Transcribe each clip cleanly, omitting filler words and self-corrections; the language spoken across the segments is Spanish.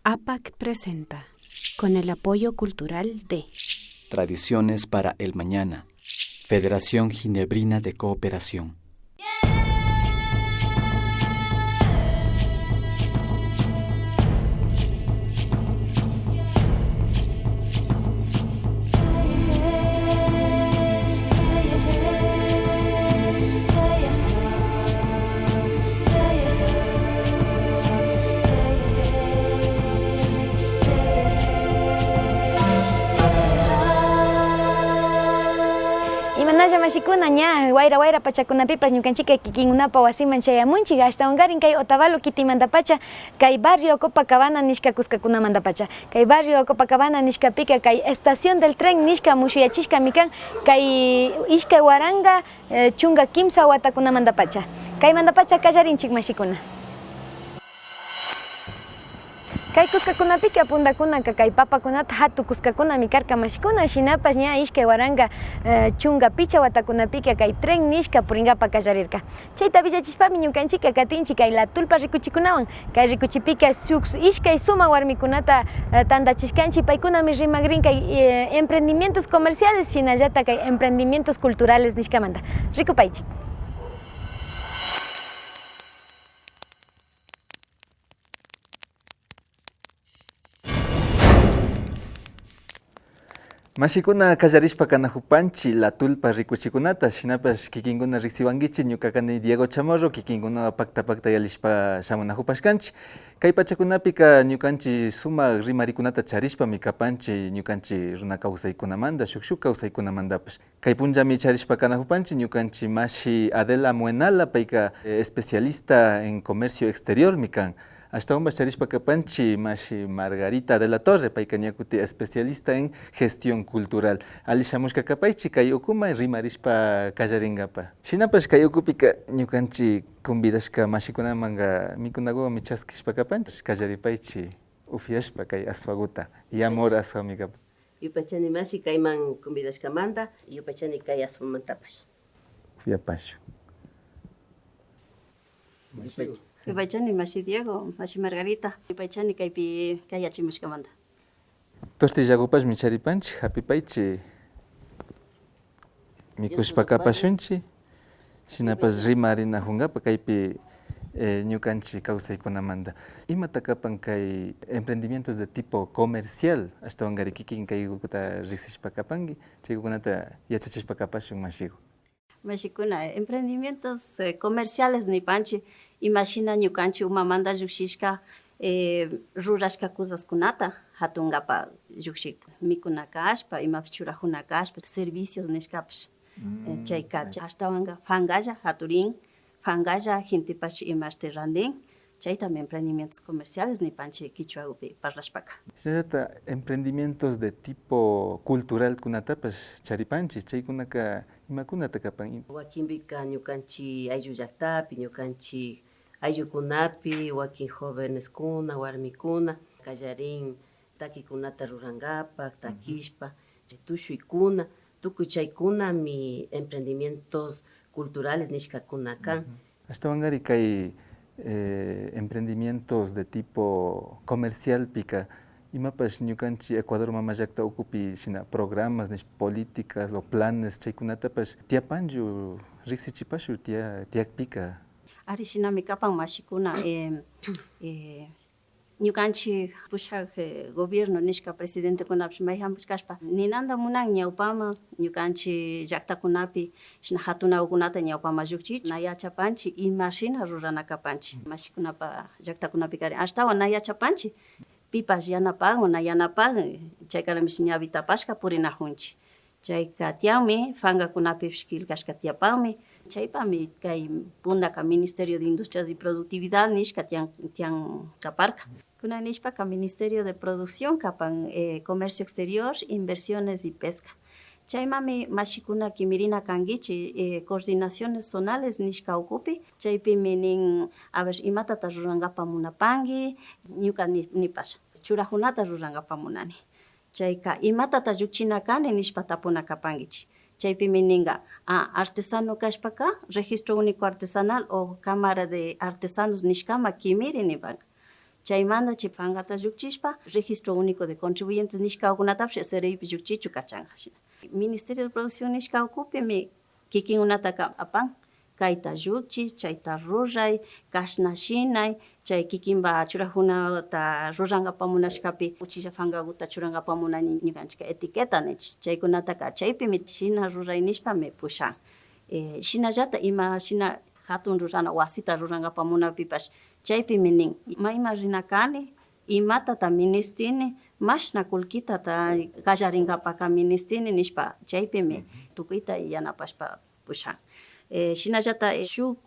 APAC presenta, con el apoyo cultural de Tradiciones para el Mañana, Federación Ginebrina de Cooperación. Imanalla mashikuna ña wayra pachakunapipas ñukanchika kikinkunapa wasiman chayamunchik ashtawankarin kay Otavalo Kitimantapacha kay barrio Copacabana nishka kuskakunamantapacha kay barrio Copacabana nishkapika kay estación del tren nishka mushuyachishkami kan kay ishkay waranga chunga kimsa watakunamantapacha kaymantapacha kallarinchik mashikuna. Kay kuskakunapika puntakunaka kay papakunata hatu kuskakunami karka mashikuna shinapas ña ishkay waranga chunga picha watakunapika kay tren nishka puringapa kallarirka. Chayta villachishpami ñukanchika katinchik kay la tulpa rikuchikunawan kay rikuchipika ishkay suma warmikunata tandachishkanchik paykunami rimagrin kay emprendimientos comerciales shinallata kay emprendimientos culturales nishkamanta rikupaychik. Mashikuna kallarishpa kanahupanchi la tulpa rikuchikunata shinapas kikinkuna riksiwankichik ñuka kani Diego Chamorro kikinkuna pakta yalishpa shamunahupashkanchik kay pachakunapika ñukanchik sumak rimarikunata charishpami kapanchik ñukanchik runa kawsaykunamanta shuk kawsaykunamantapash kay punllami charishpa kanahupanchik ñukanchik mashi Adela Muenala payka especialista en comercio exterior mi kan. Ashtawanpas charishpa kapanchik mashi Margarita de la Torre payka ñakuti especialista en gestión cultural. Ali shamushka kapaychik kay ukuma rimarishpa kallaringapa. Shinapash kay ukupika ñukanchik convidashka mashikunamanga mikunawan chaskishpa kapanchik kallaripaychik ufiashpa kay aswaguta yamor aswamikapa. Yupachani mashi kayman convidashkamanta yupachani kay aswamantapash. Ufiapashu. Yupaychani mashi Diego, mashi Margarita, yupaychani kaypi kayachimashkamanta. Tortillagupash micharipanchik, hapipaychik mikushpa kapashunchik, shinapas rimarinajunkapak kaypi ñukanchik kawsaykunamanta. Imata kapan kay emprendimientos de tipo comercial, ashtawankari kikin kaykuta riksishpa kapanki, chaykunata yachachishpa kapashun mashiku. Mashikuna, emprendimientos comerciales nipanchik, imagina ñukanchik umamanta llukshishka rurashka cosaskunata hatunkapa llukshikta mikuna kashpa imapish churajuna kashpa servicios nishkapish chayka ashtawanka fankalla haturin fankalla gentepash imashti randin chaytami emprendimientos comerciales nipanchik kichwapi parlashpaka. Chayta emprendimientos de tipo cultural kunatapash charipanchik chaykunaka imakunata kapan. Wakinpika ñukanchik ayllu llaktapi ñukanchik ayllukunapi wakin joveneskuna warmikuna kallarin takikunata rurankapak takishpa tushuykuna tukuy chaykunami emprendimientos culturales nishkakuna kan. Ashtawankari kay emprendimientos de tipo comercial pika imapash ñukanchik Ecuador mama llakta ukupi shina programas nish políticas o planes chaykunatapash tiapanchu riksichipashu tiakpika. Ari shinami kapan mashikuna ñukanchik pushak gobierno nishka presidente kunapish mayhamush kashpa ninanta munan ñawpama ñukanchik llaktakunapi shina hatunawkunata ñawpama llukchich na yachapanchik ima shina rurana kapanchik mashikunapa llaktakunapi kari ashtawan na yachapanchik pipas yanapan o na yanapan chaykaramish ñawi tapashka purinajunchik chayka tianmi fankakunapipish killkashka tiapanmi chaypami kay puntaka Ministerio de Industrias y Productividad nishka tian kaparka. Kuna nishpaka Ministerio de Producción kapan Comercio Exterior, Inversiones y Pesca. Chaymami mashikuna kimirina kankichik coordinaciones zonales nishka ukupi chaypimi nin a ver imatata rurankapa munapanki ñuka nipash churajunata rurankapa munani. Chayka imatata llukchinakani nishpa tapuna kapankichik. Chaypimi ninga artesano kashpaka registro único artesanal o cámara de artesanos nishkama kimiri nipanka. chaymanta chipangata llukchishpa registro único de contribuyentes nishkawkunatapish SRIpi llukchichu kachanga shina. Ministerio de Producción nishkawkupimi kikinkunata apan kayta llukchis, chayta ruray, kashna shinay, chay kikinpa churakunata rurankapamunashkapi uchilla fankakuta churankapamunani ñukanchik etiqueta nichik chaykunataka chaypimi shina ruray nishpami pushan. Shinallata ima shina hatun rurana wasita rurankapamunapipash chaypimi nin mayma rinakani imatata ministini mashna kullkitata kallarinkapaka ministini nishpa chaypimi tukuyta yanapashpa pushan. Shinallata shuk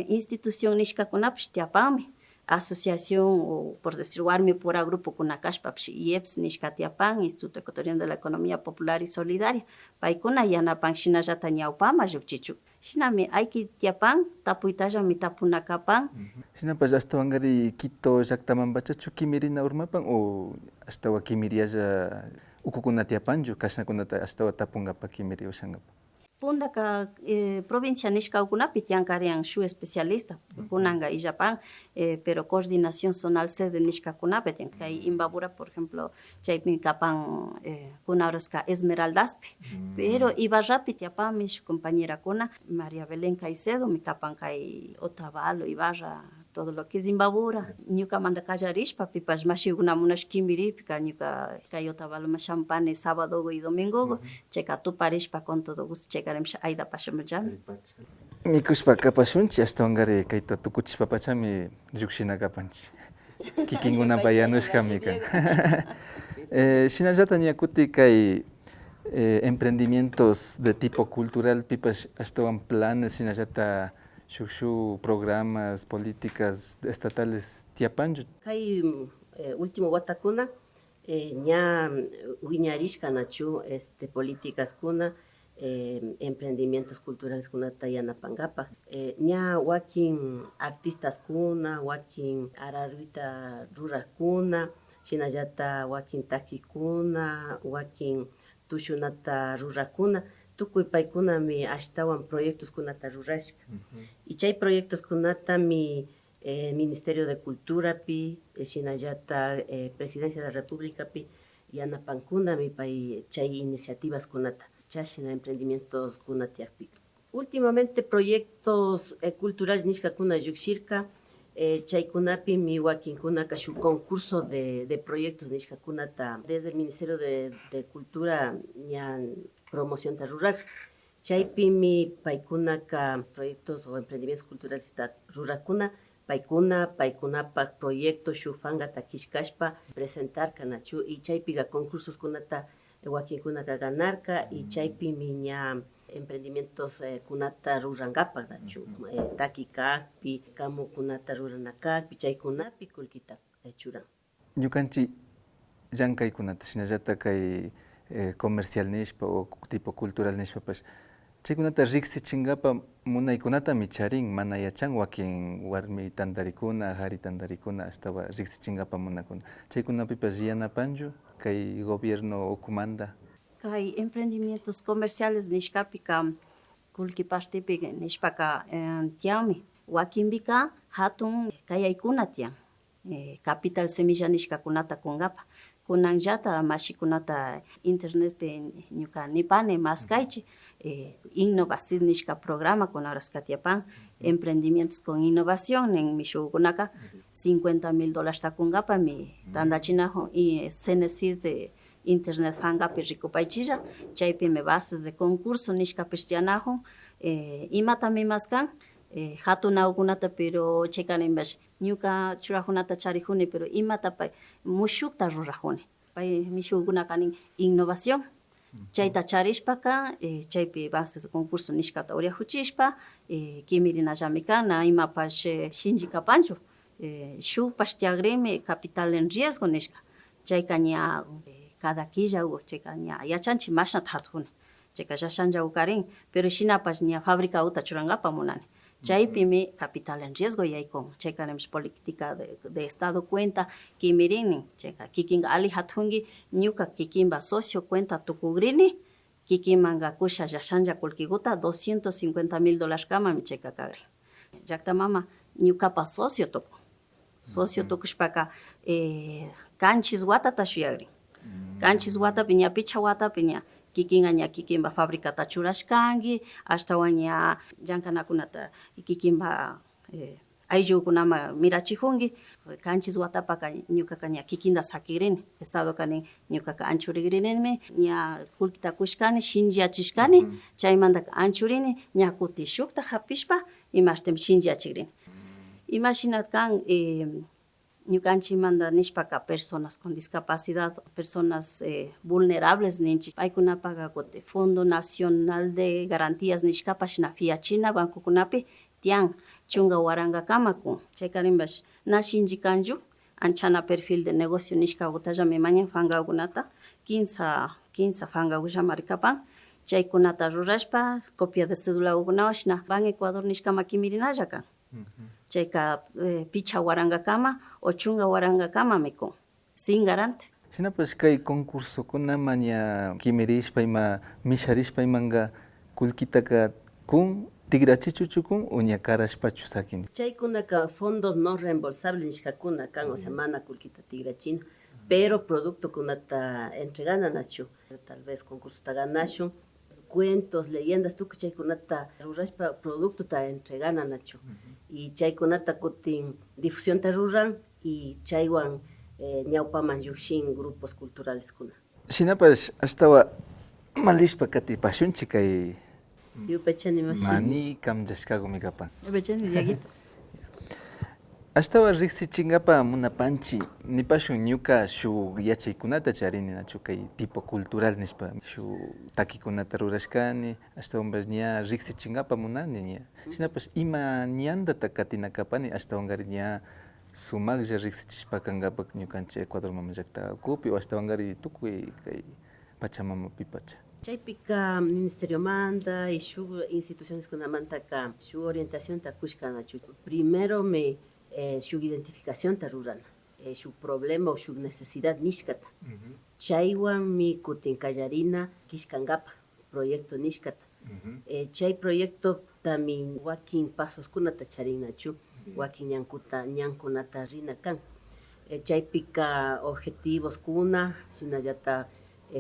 institución nishkakunapish tiapanmi asociación o por decir warmi pura grupo kunakashpapish IEPS nishka tiapan Instituto Ecuatoriano de la Economía Popular y Solidaria paykuna yanapan shinallata ñawpama llukchichu shinami ayki tiapan tapuytallami tapunakapan. Shinapash ashtawankari Quito llaqtamanpachachu kimirina urmapan o ashtawa kimirialla ukukuna tiapanchu kashnakunata ashtawa tapunkapa kimiri ushankapa. Pundaka provincia nishkawkunapi tiankarian shu especialista kunanga illapan pero coordinación zonal sede nishkakunapi kay Imbabura por ejemplo chaypi kapan kunawraska Esmeraldaspi pero Ibarrapi tiapami shu compañera kuna María Belén Caicedo mi kapan kay Otavalo Ibarra todo lo que es Imbabura ñuka manda kallarishpa pipash mashikunamunash kimiripika ñuka kay Otavalo champane sábado y domingo cheka tuparishpa con todo gusto chekaremsh ayda pashamullan mikushpa kapashunchi ashtawankari kayta tukuchishpa pachami llukshinakapanchik kikinkunapak yanushkami kan. Shinallata ñakuti kay emprendimientos de tipo cultural pipash ashtawan planes shinallata shuk programas políticas estatales tiapanchu. Kay último watakuna ña wiñarishkanachu políticas kuna emprendimientos culturales kunata yanapankapa ña wakin artistas kuna wakin ararvita rurakuna shinallata wakin takikuna wakin tushunata rurakuna tukuy paykunami ashtawan proyectos kunata rurashka y chay proyectos kunatami Ministerio de Culturapi shinallata Presidencia de la Repúblicapi yanapankunami pay chay iniciativas kunata chashna emprendimientos kunatiakpi. Últimamente proyectos culturales nishkakuna llukshirka chaykunapi mi wakinkunaka shuk concurso de proyectos nishkakunata desde el Ministerio de Cultura ña promoción rural chaypimi paykunaka proyectos o emprendimientos culturales rurakuna paykunapak proyectos shuk fankata kishkashpa presentar kanachu y chaypiga concursos kunata wakinkunaka ganarka y chaypimi ña emprendimientos kunata rurankapak nachu takikakpi kamukunata ruranakakpi chaykunapi kullkita churan. Ñukanchik llankaykunata shinallata kay comercial nishpa o tipo cultural nishpapash chaykunata riksichinkapa munaykunatami charin mana yachan wakin warmi tantarikuna qhari tantarikuna ashtawa riksichinkapa munakuna chaykunapipash yanapanchu kay gobierno okumanta. Kay emprendimientos comerciales nishkapika kullkipartipi nishpaka tianmi wakinpika hatun kayaykuna tian capital semilla nishkakunata kunkapa kunanllata mashikunata internetpi ñuka nipani maskaychik Innovación nishka programa kunawraska tiapan emprendimientos con innovación nin shukkunaka $50,000 takunkapami tantachinajun y Cenecit de internet fankapi rikupaychilla chaypimi bases de concurso nishkapish yanajun imatami maskan hatunawkunata pero chaykaninpash ñuka churakunata charijuni pero imatapay mushukta rurajuni pay mishukkunaka nin innovación chayta charishpaka chaypi bases de concurso nishkata uriajuchishpa kimirinallami kana imapash shinchikapanchu shukpash tiagrimi capital en riesgo nishka chayka ña cada quilla chayka ña yachanchik mashnata hatukuni chayka llashanja karin pero shinapash ña fábrica uta churankapa munani chaypimi capital en riesgo yaykun chaykanamish política de estado cuenta kimirinnin chayka kikinka ali hatunki ñuka kikinpa socio cuenta tukukrini kikinmanka kusha llashanja kullkikuta $250,000 kamami chayka kagrin llaktamama ñukapa socio tukun socio tukushpaka kanchis watata shuyagrin. Kanchis watapi ña picha watapi ña kikinga ña kikinba fabricata churashkanki ashtawan ña llankanakunata kikinba ayllukunama mirachijunki kanchis watapaka ñukaka ña kikinta sakikrini estado kanin ñukaka anchurikrinimi ña kullkita kushkani shinllachishkani chaymantaka anchurini ña kutin shukta hapishpa imashtim shinllachikrini imashinat kan ñukanchimanta nishpaka personas con discapacidad, personas vulnerables ninchik. Paykunapaka kutin Fondo Nacional de Garantías nishkapa shina fiachina bankukunapi tian chunga warankakama kun. Chaykarinbash na shinchikanchu anchana perfil de negocio nishkakutallami mañan fankakunata 15 fankakushamari kapan. Chaykunata rurashpa copia de cédulakunawan shina Ban Ecuador nishkama kimirinalla kan. Chayka picha warankakama o chunga warankakama kun sin garante. Shinapash kay concursokuna ña kimirishpa ima misharishpa imanga kullkitaka kun tigrachichuchu kun o ña karashpachu sakin. Chaykunaka fondos no reembolsables nishkakuna kan, o sea, mana kullkita tigrachina, pero productokunata entregananachu, tal vez concursota ganashun, cuentos, leyendas, tukuy chaykunata rurashpa productota entregananachu. Y chaykunata kutin difusionta ruran y chaywan ñawpaman llukshin grupos culturales kuna. Shinapash ashtawa malishpa katipashunchi kay Yupachani mani kamllashkakumi kapan. Yupachani Diaguito. Ashtawa riksichinkapa munapanchi nipashun ñuka shuk yachaykunata charini nachu kay tipo cultural nishpa shuk takikunata rurashkani ashtawanpash ña riksichinkapa munani ña shinapash ima ñantata katinakapani ashtawankari ña sumaklla riksichishpa kankapak ñukanchik Ecuador mama llaktakupi o ashtawankari tukuy kay Pachamamapipacha. Chaypika ministerio manda y shuk instituciones kunamantaka shuk orientación ta kushkanachu. Primero shuk identificación ta rurana, shuk problema o shuk necesidad nishkata. Chaywan mi kutin kallarina kishkankapa proyecto nishkata. Chay proyecto tamin wakin pasos kunata charinachu, wakin ñankunata rina kan. Chaypika objetivos kuna, shinallata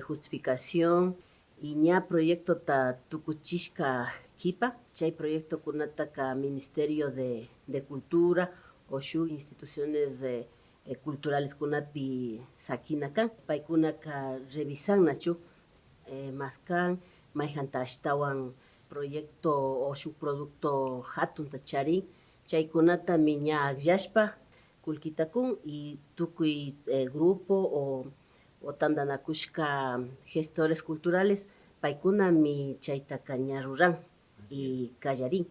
justificación y ña proyecto ta tukuchishka kipa, chay proyecto kunataka Ministerio de Cultura o shuk instituciones culturales kunapi sakinakan, paykunaka revisannachu maskan mayjanta ashtawan proyecto o shuk producto hatunta charin, chaykunata ña akllashpa kullkitakun y tukuy grupo o tandanakushka gestores culturales paykunami chaytaka ña ruran y kallarin.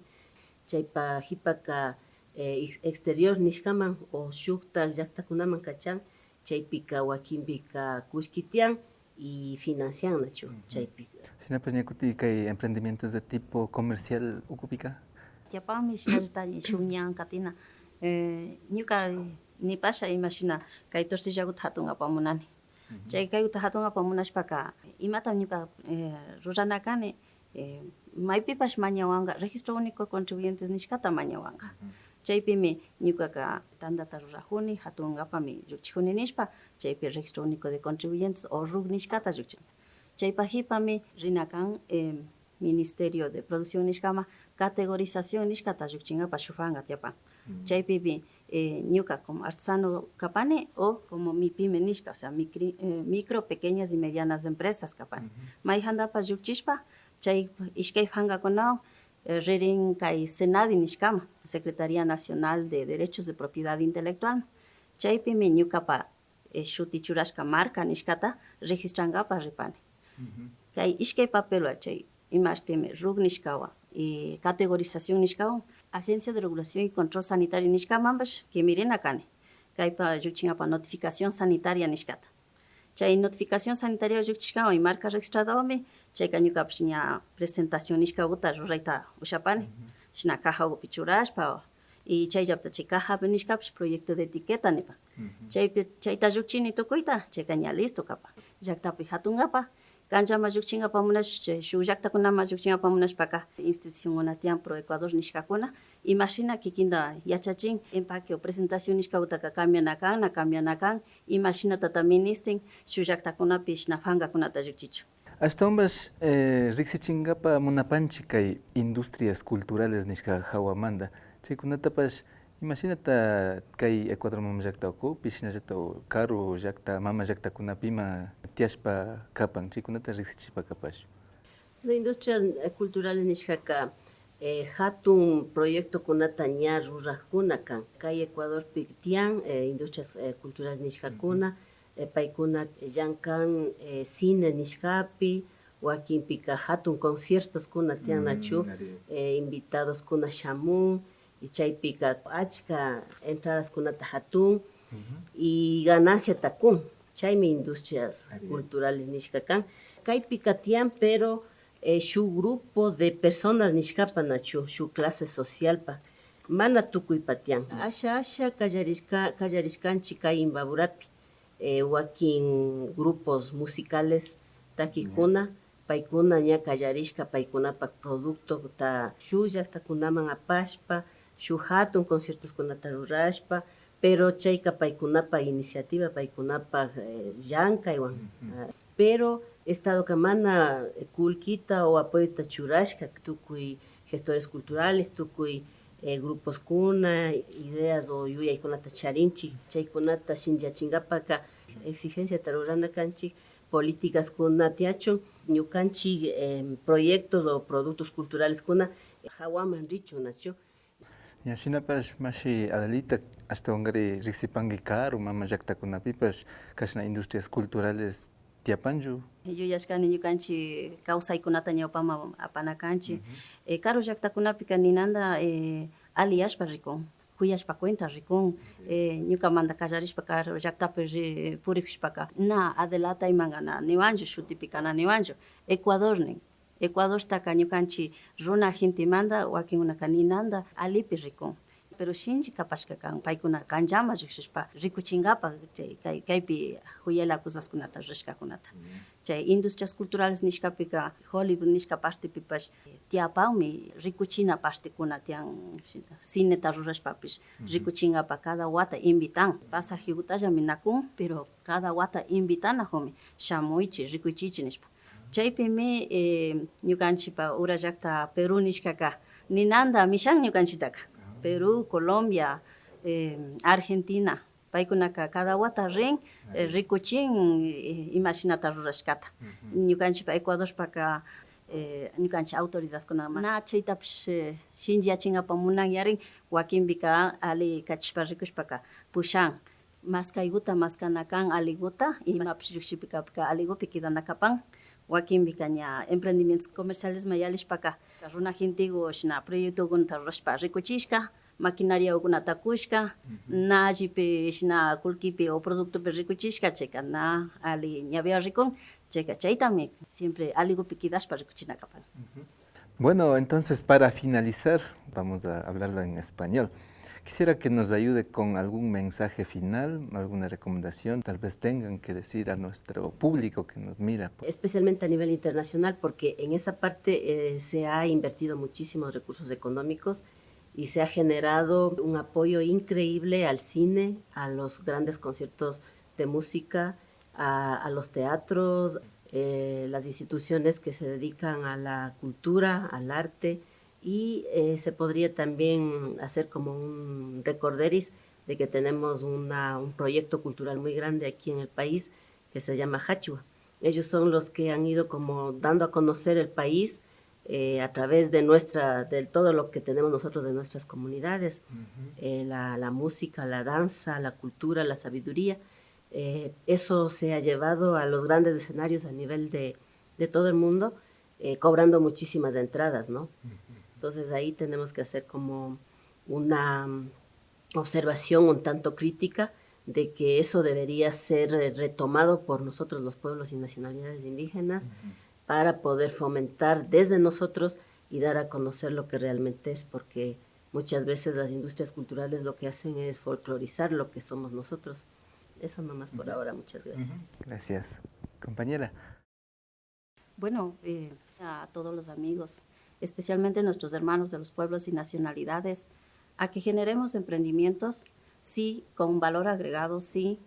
Chaypa hipaka exterior nishkaman o shukta llaktakunaman kachan, chaypika wakinpika kushkitian y financiannachu chaypika. Shinapash ña kuti kay emprendimientos de tipo comercial ukupika? Tiapami shinallata shuk ñan katina ñuka nipasha imashina kay tortillakuta hatun apamunani. Chay kayuta hatun apamunashpaka imata ñuka ruranakani maypipash mañawanka registro único de contribuyentes nishkata mañawanka. Chaypimi ñukaka tandata rurajuni hatunkapami llukchijuni nishpa chaypi registro único de contribuyentes o RUC nishkata llukchini. Chaypajipami rinakan Ministerio de Producción nishkama categorización nishkata llukchinkapak shufanka tiapan. Chaypipi ñuka como artesano kapani o como MIPYME nishka, o sea micro, pequeñas y medianas empresas kapani. Mayjantapa llukchishpa chay ishkay fankakunawan ririn kay SENADI nishkama, Secretaría Nacional de Derechos de Propiedad Intelectual. Chaypimi ñukapa shuti churashka marca nishkata registrankapak ripani. Kay ishkay papelwa chay imashtimi RUC nishkawan y categorización nishkawan Agencia de Regulación y Control Sanitario nishkamanpash kimirina kani. Kaypa llukchinkapa notificación sanitaria nishkata. Chay notificación sanitaria llukchishkawan y marca registradawami chayka ñukapish ña presentación nishkakuta rurayta ushapani. Shina cajakupi churashpa y chayllapta chay cajapi nishkapish proyecto de etiqueta nipa. Chayta llukchini tukuyta chayka ña listo kapa. Llaktapi hatunkapa Kancha mayukchinga pamunash shuk llaqtakuna mayukchinga pamunashpaka institución tiyan Pro Ecuador nishkakuna imashina kikinda yachachin empaque o presentación nishkakutaka cambianakan imashinatata ministin shuk llaqtakunapi shina fangakunata llukchichu. Hasta hombres rixichingapa munapanchi kay industrias culturales nishka hawamanda. Chaykunatapash imashinata kay Ecuador mama llaqta ukupi shinallata karu llaqta mama llaqtakunapima tiashpa kapan chaykunata rixichishpa kapash. Las industrias culturales nishkaka hatun proyecto kunata ña rurajkuna kan. Kay Ecuador tiyan industrias culturales nishkakuna paykuna llankan cine nishkapi wakinpika hatun conciertos kuna tiyan nachu invitados kuna shamun y chaypika achka entradas kunata hatun y ganancia takun chaymi industrias culturales nishkakan kaypika tiyan pero shuk grupo de personas nishkapa nachu shuk clase socialpa mana tukuypa tiyan asha kallarishkanchik kay Imbaburapi wakin grupos musicales takikuna paykuna ña kallarishka paykunapak producto ta shuk llaqtakunaman apashpa shuk hatun conciertos kunata rurashpa pero chayka paykunapak iniciativa paykunapak llankaywan pero Estadoka mana kullkita o apoyota churashka tukuy gestores culturales tukuy grupos kuna ideas o yuyaykunata charinchik chaykunata shinllachinkapaka exigenciata rurana kanchik políticas kuna tiachun ñukanchik proyectos o productos culturales kuna hawaman richun nachu. Ya shinapash mashi Adelita hasta hongari rixipangi karu mama llaqtakunapipash kashna industrias culturales tiapanju. Yuyashkani ñukanchik kawsaykunata ñawpama apanakanchik karu llaqtakunapika ninanda aliyashpa rikun kuyashpa cuenta rikun ñukamanta kallarishpa karu llaqtapi purikushpaka na adelatayman niwanchu shutipika na niwanchu Ecuador nin Ecuadortaka ñukanchik runa gentemanta wakinkunaka ninanda alipi rikun pero shinchi kapashka kan paykuna kanllama llukshushpa rikuchinkapak kaypi huyala cosaskunata rishkakunata chay industrias culturales nishkapika Hollywood nishka partepipash tiapanmi rikuchina partekuna tiyan cineta rurashpapish rikuchinkapak cada wata invitan pasajikutallami nakun pero cada wata invitanajumi shamuychik rikuychichik nishpa chaypimi ñukanchikpa ura llaqta Perú nishkaka ninanda mishan ñukanchiktaka Perú, Colombia, Argentina, paykunaka cada wata rin rikuchin imashinata rurashkata. Ñukanchikpa Ecuadorpaka ñukanchik autoridadkuna na chaytapish shinllachinkapak munan yarin wakinpika ali kachishpa rikushpaka pushan maskaykuta maskanakan aliguta imapish llukshipikapika aligupi kidanakapan wakinpika ña emprendimientos comerciales yalishpaka runa gentego shina proyectokunata rurashpa rikuchishka maquinariakunata kushka na allipi shina kullkipi o productopi rikuchishka chayka na ali ñawia rikun chayka chaytami siempre aligupi kidashpa rikuchinakapan. Bueno, entonces para finalizar vamos a hablarlo en español. Quisiera que nos ayude con algún mensaje final, alguna recomendación, tal vez tengan que decir a nuestro público que nos mira. Especialmente a nivel internacional, porque en esa parte se ha invertido muchísimos recursos económicos y se ha generado un apoyo increíble al cine, a los grandes conciertos de música, a los teatros, las instituciones que se dedican a la cultura, al arte, y se podría también hacer como un recorderis de que tenemos un proyecto cultural muy grande aquí en el país que se llama Hachua. Ellos son los que han ido como dando a conocer el país a través de todo lo que tenemos nosotros de nuestras comunidades, la música, la danza, la cultura, la sabiduría. Eso se ha llevado a los grandes escenarios a nivel de todo el mundo, cobrando muchísimas entradas, ¿no? Entonces ahí tenemos que hacer como una observación un tanto crítica de que eso debería ser retomado por nosotros los pueblos y nacionalidades indígenas para poder fomentar desde nosotros y dar a conocer lo que realmente es, porque muchas veces las industrias culturales lo que hacen es folclorizar lo que somos nosotros. Eso nomás por ahora, muchas gracias. Gracias. Compañera. Bueno, a todos los amigos, especialmente nuestros hermanos de los pueblos y nacionalidades, a que generemos emprendimientos, sí, con un valor agregado, sí,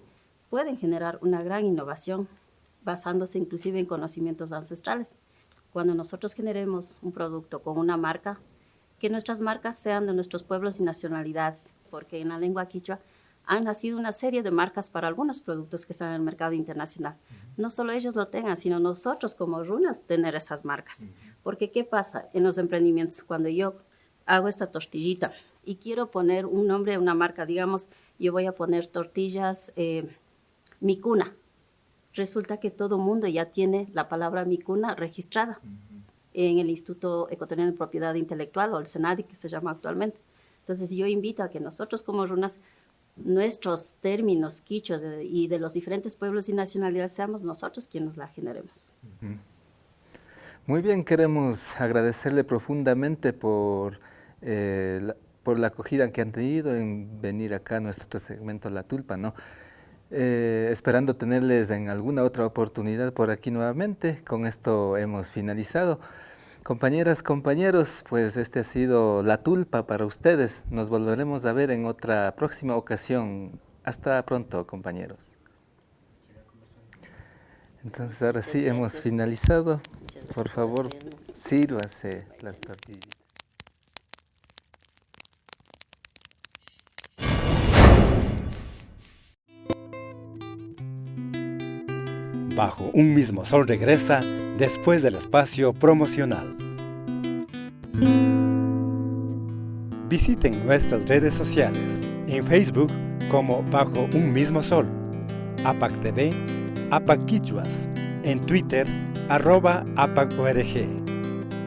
pueden generar una gran innovación, basándose inclusive en conocimientos ancestrales. Cuando nosotros generemos un producto con una marca, que nuestras marcas sean de nuestros pueblos y nacionalidades, porque en la lengua quichua han nacido una serie de marcas para algunos productos que están en el mercado internacional. No solo ellos lo tengan, sino nosotros como runas tener esas marcas. Porque ¿qué pasa en los emprendimientos? Cuando yo hago esta tortillita y quiero poner un nombre, una marca, digamos, yo voy a poner tortillas Mi Cuna. Resulta que todo mundo ya tiene la palabra Mi Cuna registrada en el Instituto Ecuatoriano de Propiedad Intelectual, o el SENADI, que se llama actualmente. Entonces yo invito a que nosotros como runas, nuestros términos quichuas y de los diferentes pueblos y nacionalidades, seamos nosotros quienes la generemos. Muy bien, queremos agradecerle profundamente por la acogida que han tenido en venir acá a nuestro segmento La Tulpa, ¿no? Esperando tenerles en alguna otra oportunidad por aquí nuevamente. Con esto hemos finalizado. Compañeras, compañeros, pues este ha sido La Tulpa para ustedes. Nos volveremos a ver en otra próxima ocasión. Hasta pronto, compañeros. Entonces ahora sí hemos finalizado. Por favor, sírvase las tortillas. Bajo un mismo sol regresa después del espacio promocional. Visiten nuestras redes sociales, en Facebook como Bajo un mismo sol, APAC TV, APAC Quichuas, en Twitter @APAC-ORG,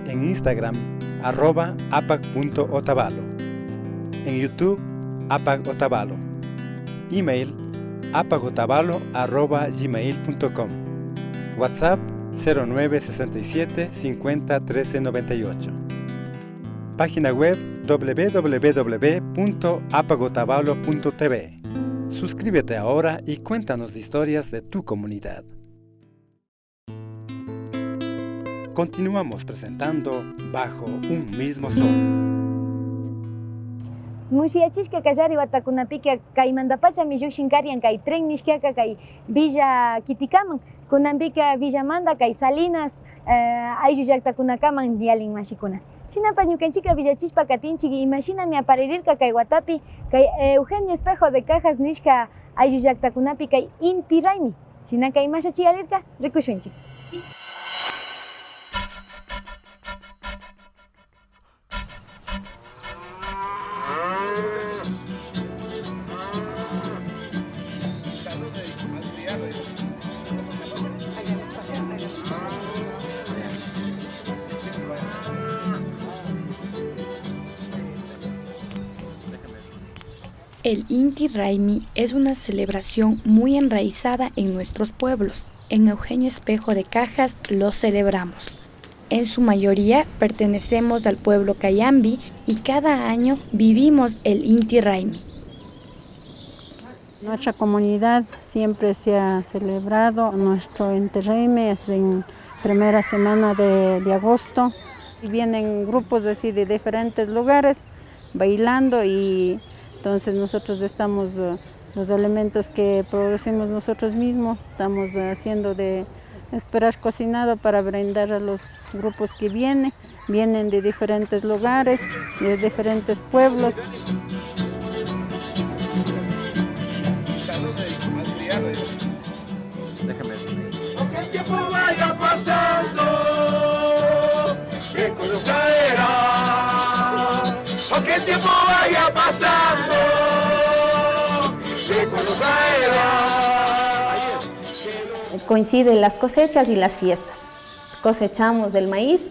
en Instagram @APAC.Otavalo, en YouTube APAC Otavalo, email apagotavalo@gmail.com, WhatsApp 0967 50 13 98, página web www.apagotavalo.tv. Suscríbete ahora y cuéntanos historias de tu comunidad. Continuamos presentando Bajo un mismo sol. Mushiyachishka kallari watakunapiqa kay mandapachami llukshinkarin kay tren nishkaka kay Villa Kitikaman, kunanpiqa Villamanda kay Salinas ayllu llaqtakunakaman yalin mashikuna. Shinapas ñukanchika villachishpa katinchik imashinami aparerirka kay watapi kay Eugenio Espejo de Cajas nishka ayllu llaqtakunapi kay Inti Raymi. Shina kay mashachiyalirka rikushunchik. El Inti Raymi es una celebración muy enraizada en nuestros pueblos. En Eugenio Espejo de Cajas lo celebramos. En su mayoría pertenecemos al pueblo Cayambi y cada año vivimos el Inti Raymi. Nuestra comunidad siempre se ha celebrado nuestro Inti Raymi, es en primera semana de agosto. Y vienen grupos así de diferentes lugares bailando y entonces nosotros estamos, los elementos que producimos nosotros mismos, estamos haciendo de esperar cocinado para brindar a los grupos que vienen de diferentes lugares, de diferentes pueblos. Aunque el tiempo vaya pasando, que cuando caerá. Aunque el tiempo vaya pasando, que cuando caerá. Coinciden las cosechas y las fiestas. Cosechamos el maíz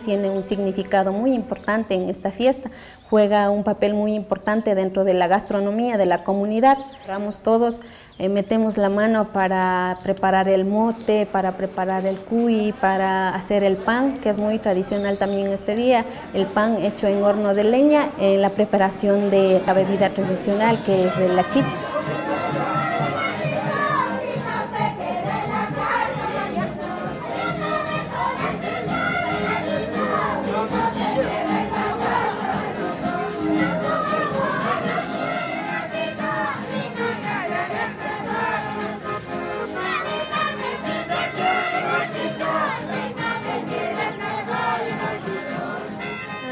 tiene un significado muy importante en esta fiesta, juega un papel muy importante dentro de la gastronomía de la comunidad. Vamos todos, metemos la mano para preparar el mote, para preparar el cuy, para hacer el pan, que es muy tradicional también este día, el pan hecho en horno de leña, en la preparación de la bebida tradicional que es la chicha.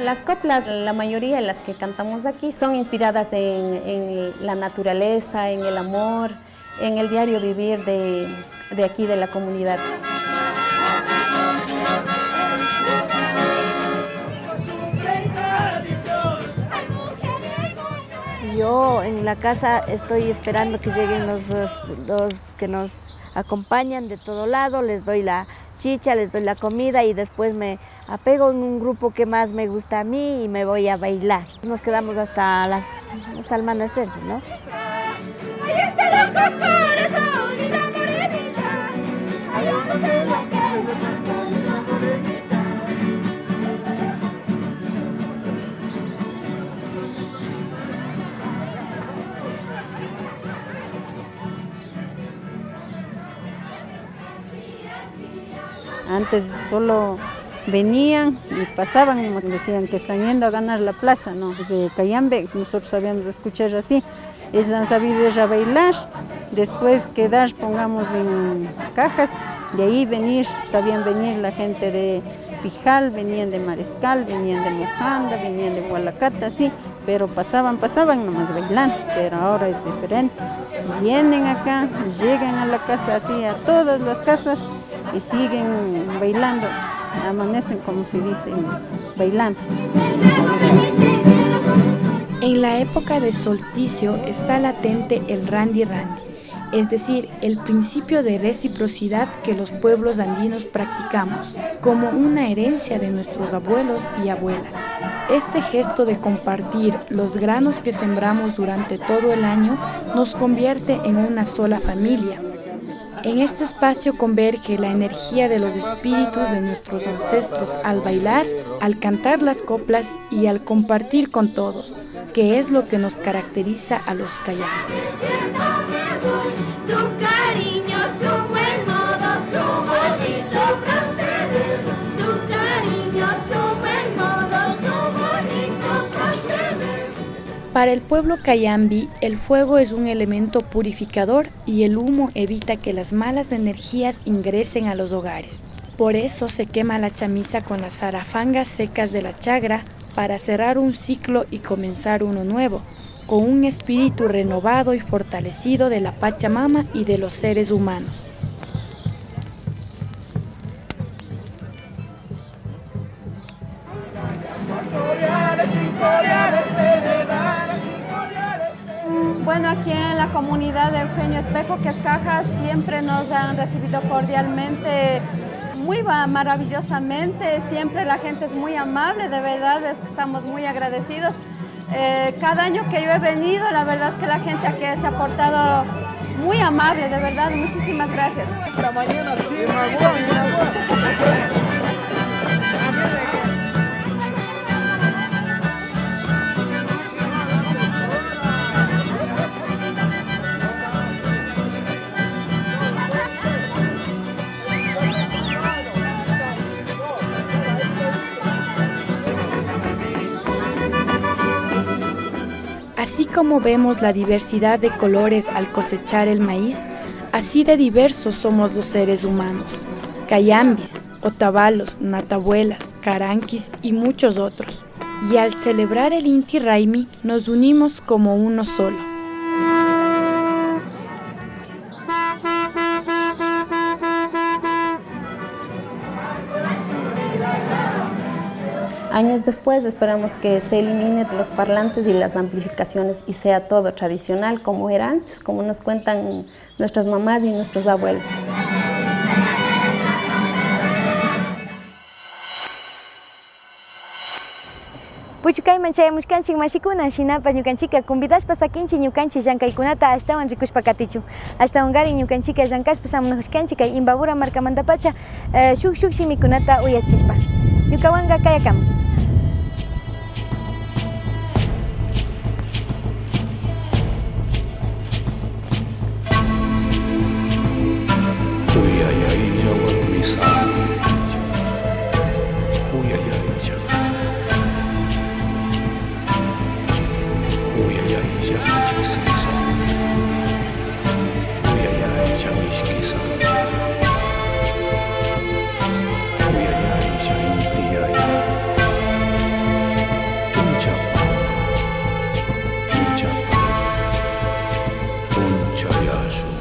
Las coplas, la mayoría de las que cantamos aquí, son inspiradas en la naturaleza, en el amor, en el diario vivir de aquí, de la comunidad. Yo en la casa estoy esperando que lleguen los que nos acompañan de todo lado, les doy la chicha, les doy la comida y después me apego en un grupo que más me gusta a mí y me voy a bailar. Nos quedamos hasta hasta el amanecer, ¿no? Ahí está loco corazón y la morenita. Ahí está loco corazón y la morenita. Antes solo venían y pasaban, decían que están yendo a ganar la plaza, ¿no? De Cayambe, nosotros sabíamos escuchar así. Ellos han sabido ir a bailar, después quedar, pongamos en cajas, de ahí venir, sabían venir la gente de Pijal, venían de Mariscal, venían de Mojanda, venían de Hualacata, así, pero pasaban nomás bailando, pero ahora es diferente. Vienen acá, llegan a la casa, así, a todas las casas, y siguen bailando, amanecen como se dicen, bailando. En la época de solsticio está latente el randi randi, es decir, el principio de reciprocidad que los pueblos andinos practicamos, como una herencia de nuestros abuelos y abuelas. Este gesto de compartir los granos que sembramos durante todo el año nos convierte en una sola familia. En este espacio converge la energía de los espíritus de nuestros ancestros al bailar, al cantar las coplas y al compartir con todos, que es lo que nos caracteriza a los cayambes. Su cariño, su buen modo, su bonito proceder. Su cariño, su buen modo, su bonito proceder. Para el pueblo cayambi, el fuego es un elemento purificador y el humo evita que las malas energías ingresen a los hogares. Por eso se quema la chamisa con las zarafangas secas de la chagra para cerrar un ciclo y comenzar uno nuevo, con un espíritu renovado y fortalecido de la Pachamama y de los seres humanos. Bueno, aquí en la comunidad de Eugenio Espejo, que es Cajas, siempre nos han recibido cordialmente, muy maravillosamente, siempre la gente es muy amable, de verdad es que estamos muy agradecidos. Cada año que yo he venido, la verdad es que la gente aquí se ha portado muy amable, de verdad, muchísimas gracias. Así como vemos la diversidad de colores al cosechar el maíz, así de diversos somos los seres humanos. Cayambis, otavalos, natabuelas, caranquis y muchos otros. Y al celebrar el Inti Raymi nos unimos como uno solo. Años después esperamos que se eliminen los parlantes y las amplificaciones y sea todo tradicional como era antes, como nos cuentan nuestras mamás y nuestros abuelos. Puchukay manchay mushkanchik mashikuna shinapas ñukanchika convidashpa sakinchik ñukanchik llankaykunata ashtawan rikushpa katichu. Ashtawangari ñukanchika llankashpa shamunajushkanchik kay Imbabura markamantapacha shuk shimikunata uyachishpa. Ñukawanga kayakaman. chayashun